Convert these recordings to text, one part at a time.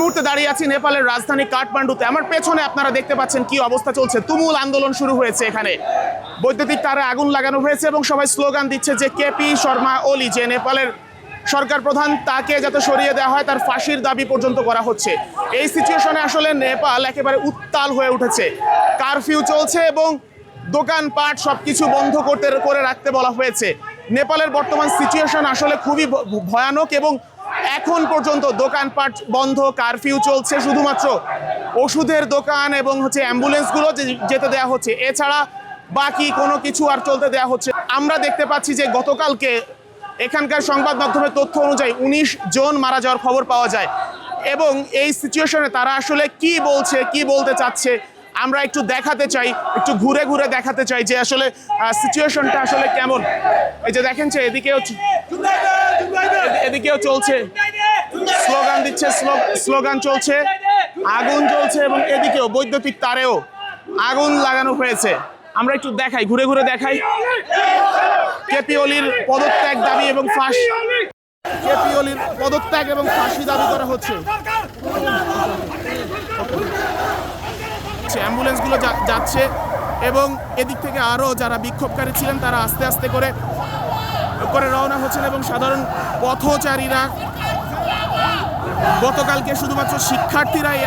মুহূর্তে দাঁড়িয়ে আছি নেপালের রাজধানী কাঠমান্ডুতে। আমার পেছনে আপনারা দেখতে পাচ্ছেন কি অবস্থা চলছে। তুমুল আন্দোলন শুরু হয়েছে এখানে, বৈদ্যুতিক তারে আগুন লাগানো হয়েছে এবং সবাই স্লোগান দিচ্ছে যে কেপি শর্মা ওলি, যে নেপালের সরকার প্রধান, তাকে যাতে সরিয়ে দেওয়া হয়, তার ফাঁসির দাবি পর্যন্ত করা হচ্ছে। এই সিচুয়েশনে আসলে নেপাল একেবারে উত্তাল হয়ে উঠেছে। কারফিউ চলছে এবং দোকানপাট সবকিছু বন্ধ করে রাখতে বলা হয়েছে। নেপালের বর্তমান সিচুয়েশন আসলে খুবই ভয়ানক এবং এখন পর্যন্ত দোকানপাট বন্ধ, কারফিউ চলছে। শুধুমাত্র ওষুধের দোকান এবং অ্যাম্বুলেন্সগুলো যেতে দেওয়া হচ্ছে, এছাড়া বাকি কোনো কিছু আর চলতে দেওয়া হচ্ছে। আমরা দেখতে পাচ্ছি যে গতকালকে এখানকার সংবাদ মাধ্যমের তথ্য অনুযায়ী 19 জন মারা যাওয়ার খবর পাওয়া যায় এবং এই সিচুয়েশনে তারা আসলে কি বলছে, কি বলতে চাচ্ছে আমরা একটু দেখাতে চাই, একটু ঘুরে ঘুরে দেখাতে চাই যে আসলে সিচুয়েশনটা আসলে কেমন। এই যে দেখেন যে এদিকেও চলছে, স্লোগান দিচ্ছে, স্লোগান চলছে, আগুন জ্বলছে এবং এদিকেও বৈদ্যুতিক তারেও আগুন লাগানো হয়েছে। আমরা একটু দেখাই, ঘুরে ঘুরে দেখাই। কেপি ওলির পদত্যাগ দাবি এবং কেপি ওলির পদত্যাগ এবং ফাঁসি দাবি করা হচ্ছে। অ্যাম্বুলেন্সগুলো যাচ্ছে এবং এদিক থেকে আরও যারা বিক্ষোভকারী ছিলেন তারা আস্তে আস্তে করে রওনা হচ্ছেন এবং সাধারণ পথচারীরা, গতকালকে শুধুমাত্র শিক্ষার্থীরা এই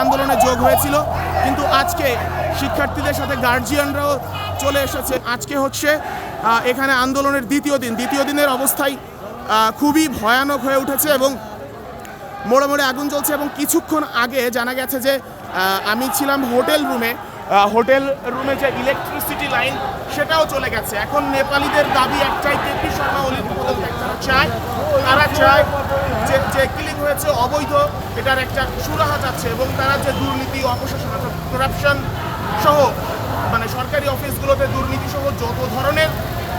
আন্দোলনে যোগ হয়েছিল, কিন্তু আজকে শিক্ষার্থীদের সাথে গার্জিয়ানরাও চলে এসেছে। আজকে হচ্ছে এখানে আন্দোলনের দ্বিতীয় দিনের অবস্থায় খুবই ভয়ানক হয়ে উঠেছে এবং মোড়ে মোড়ে আগুন জ্বলছে। এবং কিছুক্ষণ আগে জানা গেছে যে আমি ছিলাম হোটেল রুমে যে ইলেকট্রিসিটি লাইন সেটাও চলে গেছে। এখন নেপালিদের দাবি একটাই, কেপি শর্মা ওলির পদত্যাগ তারা চায় যে কিলিং হয়েছে অবৈধ, এটার একটা সুরাহা চাচ্ছে এবং তারা যে দুর্নীতি, অপশাসন, করাপশন সহ মানে সরকারি অফিসগুলোতে দুর্নীতি সহ যত ধরনের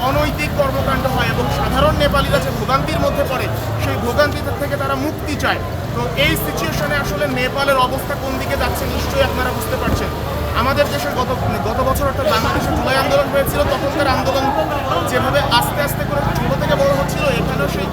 অনৈতিক কর্মকাণ্ড হয় এবং সাধারণ নেপালিরা যে ভোগান্তির মধ্যে পড়ে সেই ভোগান্তি থেকে তারা মুক্তি চায়। তো এই সিচুয়েশনে আসলে নেপালের অবস্থা কোন দিকে যাচ্ছে নিশ্চয়ই আপনারা বুঝতে পারছেন। আমাদের দেশের গত বছর অর্থাৎ বাংলাদেশে জুলাই আন্দোলন হয়েছিল, তখনকার আন্দোলন যেভাবে আস্তে আস্তে করে ছোট থেকে বড় হচ্ছিল, এখানেও সেই